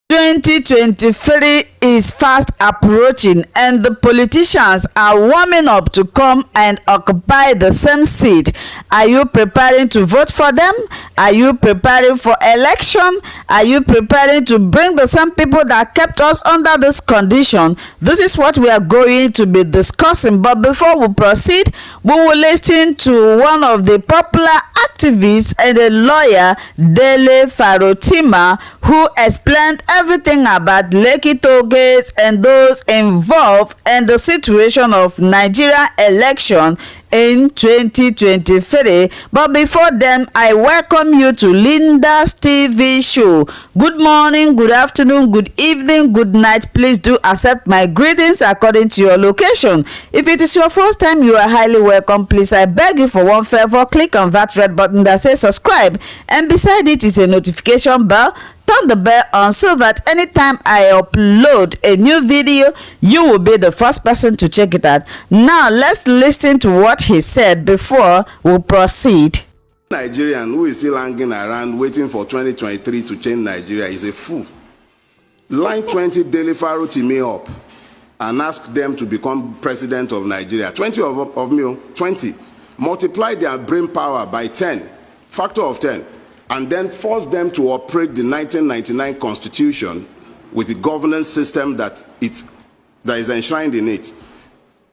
2023 is fast approaching and the politicians are warming up to come and occupy the same seat. Are you preparing to vote for them? Are you preparing for election? Are you preparing to bring the same people that kept us under this condition? This is what we are going to be discussing. But before we proceed, we will listen to one of the popular activists and a lawyer, Dele Farotima, who explained everything about Lekki Tolegate and those involved in the situation of Nigeria election in 2023. But before then, I welcome you to Linda's TV show. Good morning, good afternoon, good evening, good night. Please do accept my greetings according to your location. If it is your first time, you are highly welcome. Please, I beg you for one favor, click on that red button that says subscribe, and beside it is a notification bell. Turn the bell on so that anytime I upload a new video, you will be the first person to check it out. Now, let's listen to what he said before we proceed. Nigerian who is still hanging around waiting for 2023 to change Nigeria is a fool. Line 20 Dele Farotima up and ask them to become president of Nigeria. 20 of me, 20. Multiply their brain power by 10, factor of 10. And then force them to operate the 1999 Constitution with the governance system that is enshrined in it.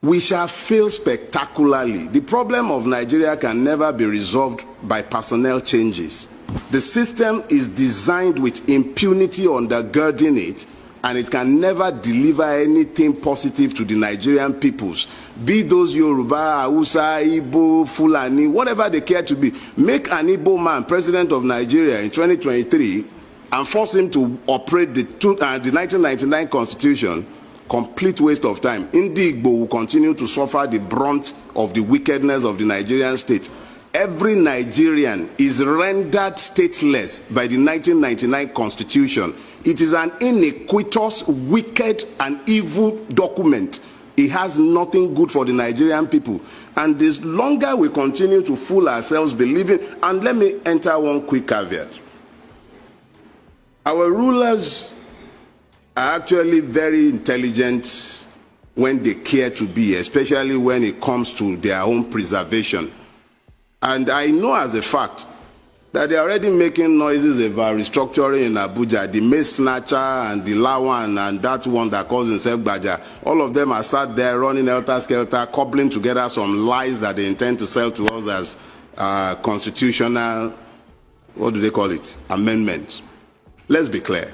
We shall fail spectacularly. The problem of Nigeria can never be resolved by personnel changes. The system is designed with impunity undergirding it, and it can never deliver anything positive to the Nigerian peoples. Be those Yoruba, Hausa, Igbo, Fulani, whatever they care to be. Make an Igbo man president of Nigeria in 2023 and force him to operate the 1999 Constitution. Complete waste of time. Indi Igbo will continue to suffer the brunt of the wickedness of the Nigerian state. Every Nigerian is rendered stateless by the 1999 Constitution. It is an iniquitous, wicked, and evil document. It has nothing good for the Nigerian people. And the longer we continue to fool ourselves believing, and let me enter one quick caveat. Our rulers are actually very intelligent when they care to be, especially when it comes to their own preservation. And I know as a fact that they are already making noises about restructuring in Abuja. The Mace Snatcher and the Lawan and that one that calls himself Baja. All of them are sat there running helter-skelter, cobbling together some lies that they intend to sell to us as constitutional, what do they call it, amendments. Let's be clear.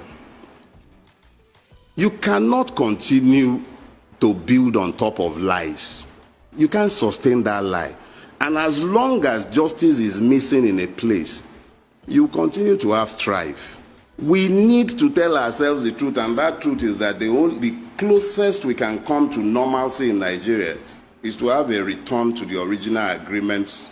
You cannot continue to build on top of lies. You can't sustain that lie. And as long as justice is missing in a place, you continue to have strife. We need to tell ourselves the truth, and that truth is that the closest we can come to normalcy in Nigeria is to have a return to the original agreements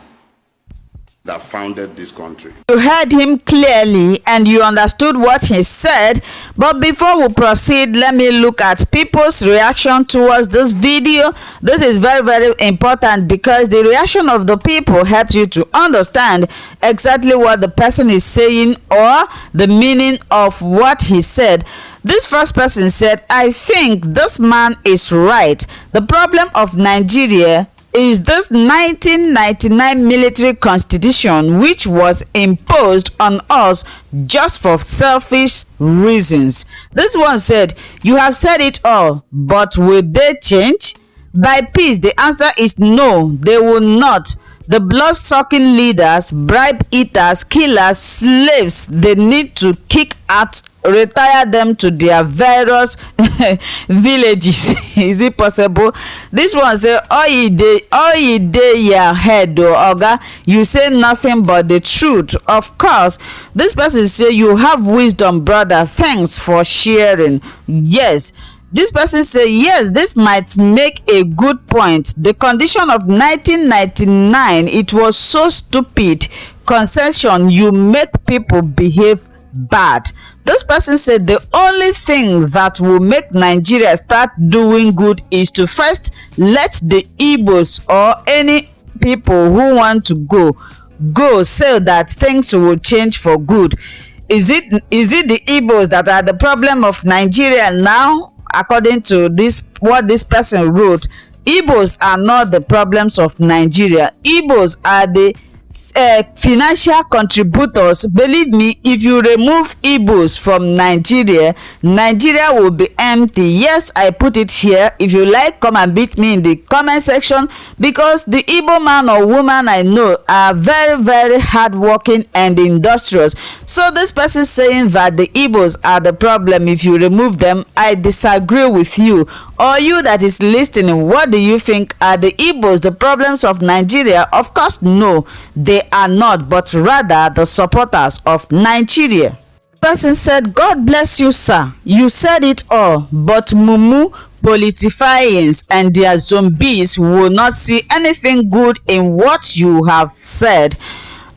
that founded this country. You heard him clearly and you understood what he said. But before we proceed, let me look at people's reaction towards this video. This is very, very important because the reaction of the people helps you to understand exactly what the person is saying or the meaning of what he said. This first person said, I think this man is right. The problem of Nigeria is this 1999 military constitution, which was imposed on us just for selfish reasons. This one said, you have said it all, but will they change? By peace, the answer is no, they will not. The blood-sucking leaders, bribe eaters, killers, slaves, they need to kick out, retire them to their various villages. Is it possible? This one say, all ye day your head, oga, you say nothing but the truth. Of course, this person say, you have wisdom, brother. Thanks for sharing. Yes. This person say, yes, this might make a good point. The condition of 1999, it was so stupid. Concession, you make people behave bad. This person said the only thing that will make Nigeria start doing good is to first let the Igbos or any people who want to go so that things will change for good. Is it the Igbos that are the problem of Nigeria now? According to this, what this person wrote, Igbos are not the problems of Nigeria. Igbos are the financial contributors. Believe me, if you remove Igbos from Nigeria, Nigeria will be empty. Yes, I put it here. If you like, come and beat me in the comment section, because the Igbo man or woman I know are very, very hardworking and industrious. So this person saying that the Igbos are the problem if you remove them, I disagree with you. Or you that is listening, what do you think? Are the Igbos the problems of Nigeria? Of course, no, they are not, but rather the supporters of Nigeria. Person said, God bless you, sir. You said it all, but mumu, politicians and their zombies will not see anything good in what you have said.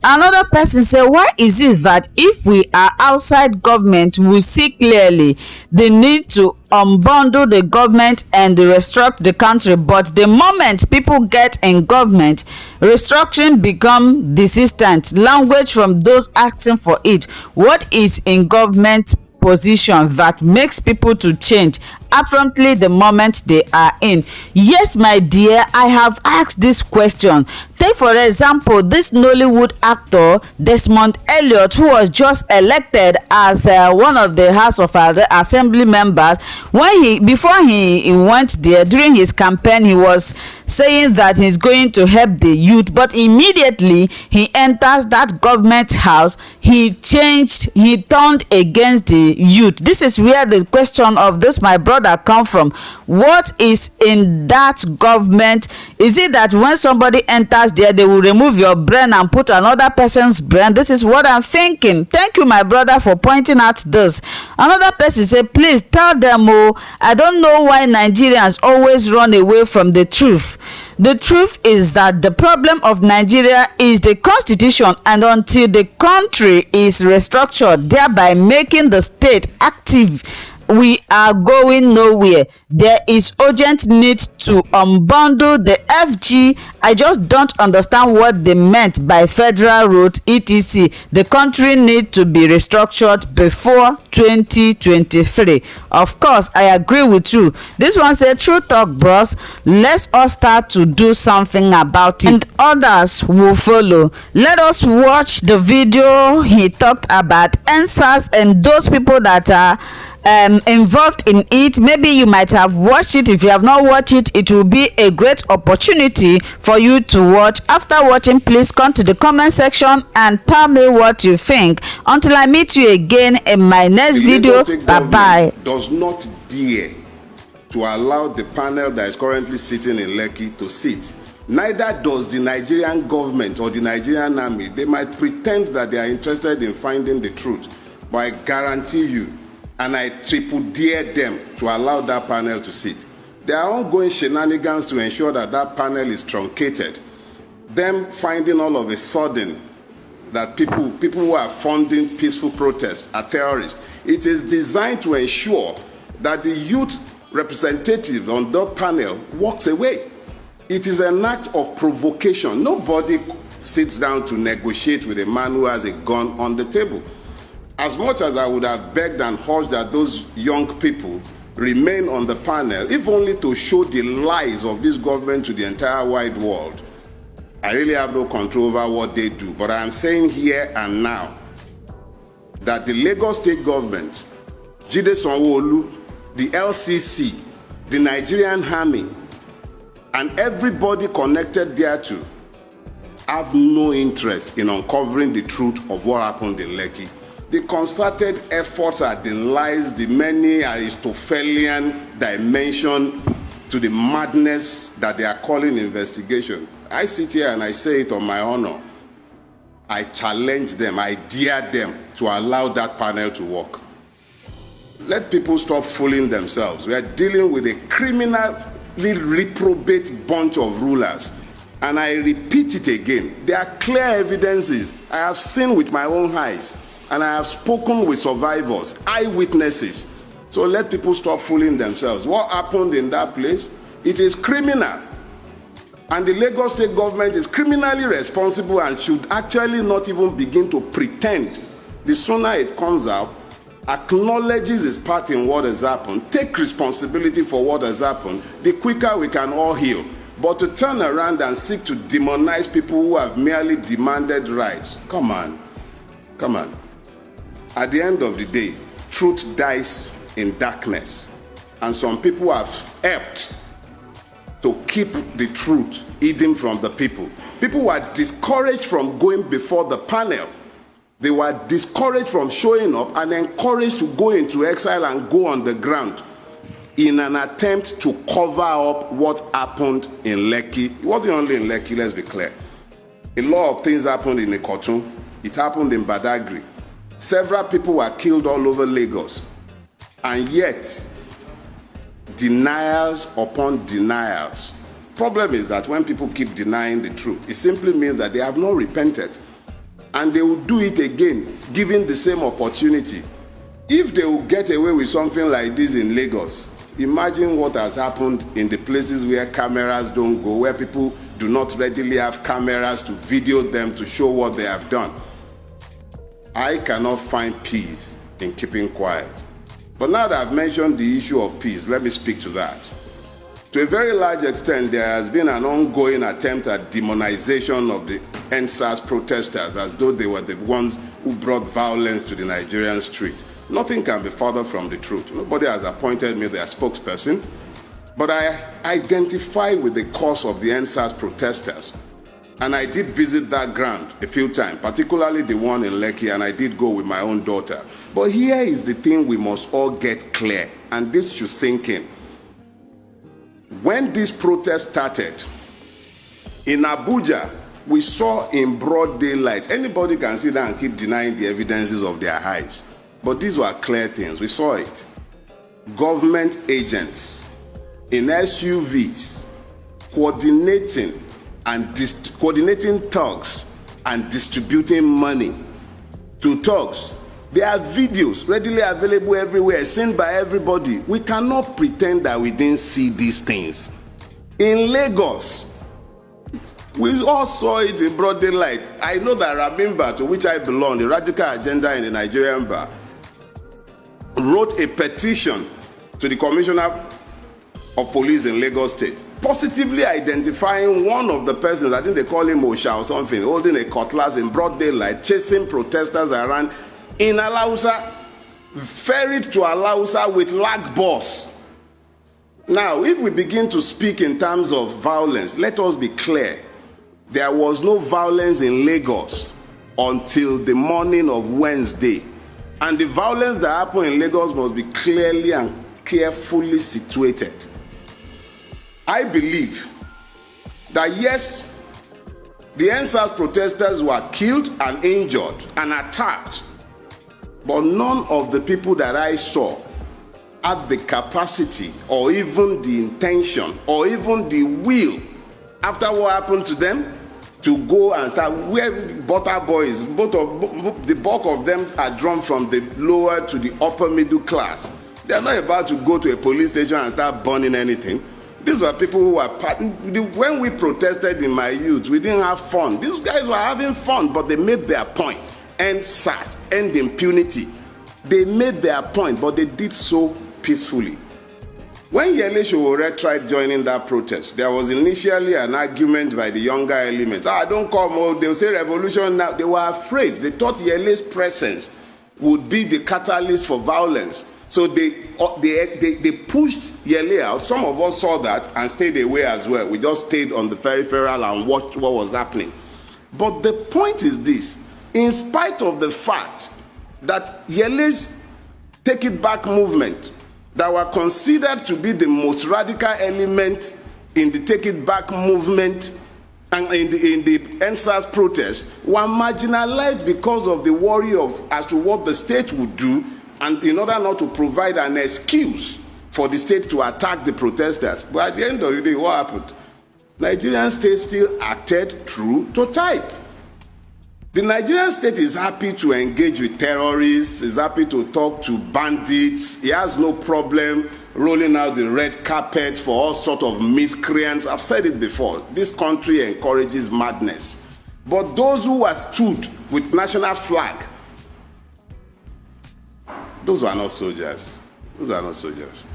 Another person said, why is it that if we are outside government, we see clearly the need to unbundle the government and restructure the country, but the moment people get in government, restructuring become desistant language from those asking for it? What is in government position that makes people to change abruptly the moment they are in? Yes, my dear, I have asked this question. Take for example this Nollywood actor Desmond Elliot, who was just elected as one of the House of Assembly members. Before he went there, during his campaign, he was saying that he's going to help the youth, but immediately he enters that government house, he turned against the youth. This is where the question of this my brother come from. What is in that government? Is it that when somebody enters there, they will remove your brain and put another person's brain? This is what I'm thinking. Thank you, my brother, for pointing out this. Another person say, please tell them, oh, I don't know why Nigerians always run away from the truth. The truth is that the problem of Nigeria is the constitution, and until the country is restructured, thereby making the state active, we are going nowhere. There is urgent need to unbundle the FG. I just don't understand what they meant by federal road etc. The country need to be restructured before 2023. Of course, I agree with you. This one said, true talk, bros. Let's all start to do something about it, and others will follow. Let us watch the video he talked about ENDSARS and those people that are involved in it. Maybe you might have watched it. If you have not watched it, it will be a great opportunity for you to watch. After watching, please come to the comment section and tell me what you think. Until I meet you again in my next video, bye bye. Does not dare to allow the panel that is currently sitting in Lekki to sit. Neither does the Nigerian government or the Nigerian army. They might pretend that they are interested in finding the truth, but I guarantee you, and I triple dare them to allow that panel to sit. There are ongoing shenanigans to ensure that that panel is truncated. Them finding all of a sudden that people who are funding peaceful protests are terrorists. It is designed to ensure that the youth representative on that panel walks away. It is an act of provocation. Nobody sits down to negotiate with a man who has a gun on the table. As much as I would have begged and urged that those young people remain on the panel, if only to show the lies of this government to the entire wide world, I really have no control over what they do. But I am saying here and now that the Lagos State government, Jide Sanwo-Olu, the LCC, the Nigerian army, and everybody connected thereto have no interest in uncovering the truth of what happened in Lekki. The concerted efforts are the lies, the many Aristotelian dimension to the madness that they are calling investigation. I sit here and I say it on my honor. I challenge them, I dare them to allow that panel to work. Let people stop fooling themselves. We are dealing with a criminally reprobate bunch of rulers. And I repeat it again, there are clear evidences I have seen with my own eyes. And I have spoken with survivors, eyewitnesses. So let people stop fooling themselves. What happened in that place? It is criminal. And the Lagos State government is criminally responsible and should actually not even begin to pretend the sooner it comes out, acknowledges its part in what has happened, take responsibility for what has happened, the quicker we can all heal. But to turn around and seek to demonize people who have merely demanded rights, come on, come on. At the end of the day, truth dies in darkness. And some people have helped to keep the truth hidden from the people. People were discouraged from going before the panel. They were discouraged from showing up and encouraged to go into exile and go on the ground in an attempt to cover up what happened in Lekki. It wasn't only in Lekki, let's be clear. A lot of things happened in Ikotun. It happened in Badagry. Several people were killed all over Lagos. And yet, denials upon denials. Problem is that when people keep denying the truth, it simply means that they have not repented. And they will do it again, given the same opportunity. If they will get away with something like this in Lagos, imagine what has happened in the places where cameras don't go, where people do not readily have cameras to video them to show what they have done. I cannot find peace in keeping quiet. But now that I've mentioned the issue of peace, let me speak to that. To a very large extent, there has been an ongoing attempt at demonization of the ENDSARS protesters as though they were the ones who brought violence to the Nigerian street. Nothing can be further from the truth. Nobody has appointed me their spokesperson, but I identify with the cause of the ENDSARS protesters. And I did visit that ground a few times, particularly the one in Lekki, and I did go with my own daughter. But here is the thing we must all get clear, and this should sink in. When this protest started, in Abuja, we saw in broad daylight, anybody can sit down and keep denying the evidences of their eyes. But these were clear things, we saw it. Government agents in SUVs coordinating thugs and distributing money to thugs. There are videos readily available everywhere, seen by everybody. We cannot pretend that we didn't see these things. In Lagos, we all saw it in broad daylight. I know that Ramimba, to which I belong, the radical agenda in the Nigerian bar, wrote a petition to the Commissioner of Police in Lagos State, positively identifying one of the persons, I think they call him Osha or something, holding a cutlass in broad daylight, chasing protesters around in Alausa, ferried to Alausa with lag bus. Now, if we begin to speak in terms of violence, let us be clear. There was no violence in Lagos until the morning of Wednesday. And the violence that happened in Lagos must be clearly and carefully situated. I believe that yes, the ENDSARS protesters were killed and injured and attacked, but none of the people that I saw had the capacity or even the intention or even the will, after what happened to them, to go and start where butter boys, the bulk of them are drawn from the lower to the upper middle class. They are not about to go to a police station and start burning anything. These were people who were when we protested in my youth, we didn't have fun. These guys were having fun, but they made their point. End SARS, end impunity. They made their point, but they did so peacefully. When Dele Farotima tried joining that protest, there was initially an argument by the younger elements. Don't come, they'll say revolution now. They were afraid. They thought Dele's presence would be the catalyst for violence. So they pushed Dele out. Some of us saw that and stayed away as well. We just stayed on the peripheral and watched what was happening. But the point is this. In spite of the fact that Dele's Take It Back movement, that were considered to be the most radical element in the Take It Back movement and in the ENDSARS protest, were marginalized because of the worry as to what the state would do, and in order not to provide an excuse for the state to attack the protesters. But at the end of the day, what happened? Nigerian state still acted true to type. The Nigerian state is happy to engage with terrorists, is happy to talk to bandits. He has no problem rolling out the red carpet for all sorts of miscreants. I've said it before. This country encourages madness. But those who are stood with national flag Those were not soldiers. Those were not soldiers.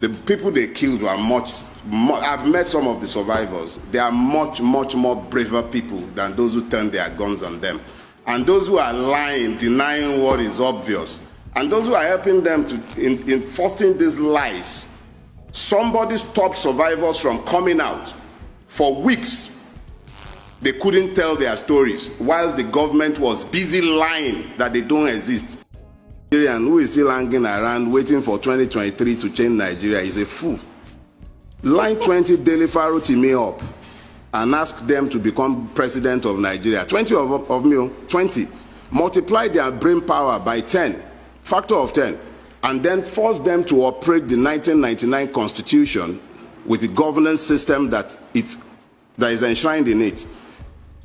The people they killed were much I've met some of the survivors. They are much more braver people than those who turned their guns on them. And those who are lying, denying what is obvious, and those who are helping them in fostering these lies. Somebody stopped survivors from coming out for weeks. They couldn't tell their stories whilst the government was busy lying that they don't exist. Nigerian who is still hanging around waiting for 2023 to change Nigeria is a fool. Line 20 Dele Farotima up and ask them to become president of Nigeria. 20 of me, 20. Multiply their brain power by 10, factor of 10, and then force them to operate the 1999 Constitution with the governance system that is enshrined in it.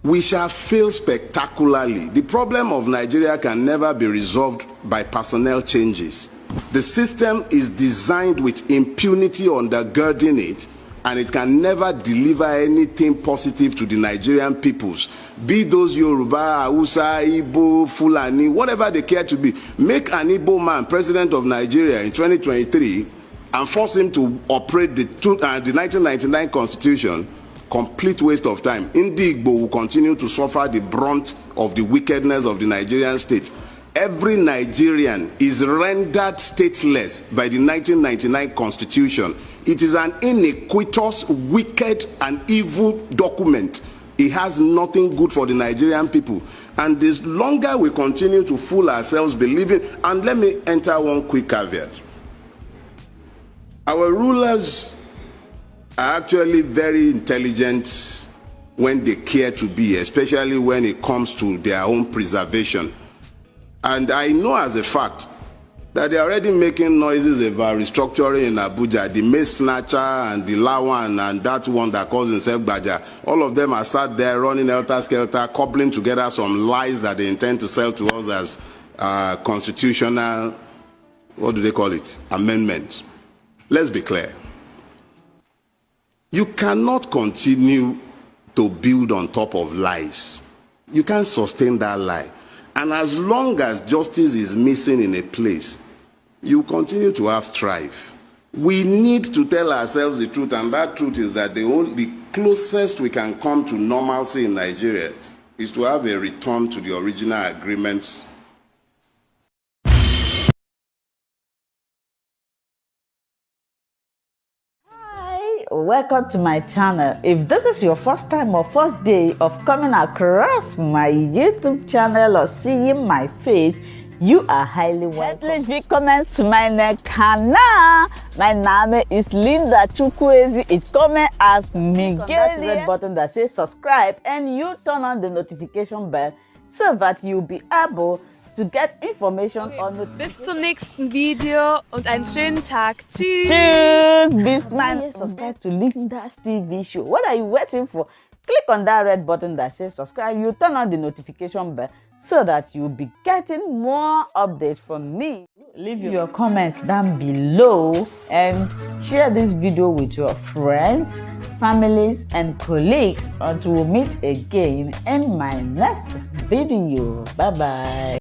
We shall fail spectacularly. The problem of Nigeria can never be resolved by personnel changes. The system is designed with impunity undergirding it, and it can never deliver anything positive to the Nigerian peoples. Be those Yoruba, Hausa, Igbo, Fulani, whatever they care to be. Make an Igbo man president of Nigeria in 2023 and force him to operate the 1999 Constitution. Complete waste of time. Igbo will continue to suffer the brunt of the wickedness of the Nigerian state. Every Nigerian is rendered stateless by the 1999 Constitution. It is an iniquitous, wicked, and evil document. It has nothing good for the Nigerian people. And the longer we continue to fool ourselves believing, and let me enter one quick caveat. Our rulers are actually very intelligent when they care to be, especially when it comes to their own preservation. And I know as a fact that they are already making noises about restructuring in Abuja. The Mace Snatcher and the Lawan and that one that calls himself Baja, all of them are sat there running helter-skelter, cobbling together some lies that they intend to sell to us as constitutional, what do they call it, amendments. Let's be clear. You cannot continue to build on top of lies. You can't sustain that lie. And as long as justice is missing in a place, you continue to have strife. We need to tell ourselves the truth, and that truth is that the closest we can come to normalcy in Nigeria is to have a return to the original agreements. Welcome to my channel. If this is your first time or first day of coming across my YouTube channel or seeing my face, you are highly welcome. Herzlich willkommen zu meinem Kanal. My name is Linda Chukwuezi. It comes as Miguel. That red button that says subscribe, and you turn on the notification bell so that you'll be able to get information on the. Bis zum nächsten Video und einen schönen Tag. Tschüss. Tschüss. Bis man subscribe to Linda's TV show. What are you waiting for? Click on that red button that says subscribe. You turn on the notification bell so that you'll be getting more updates from me. Leave your comments down below and share this video with your friends, families, and colleagues until we meet again in my next video. Bye bye.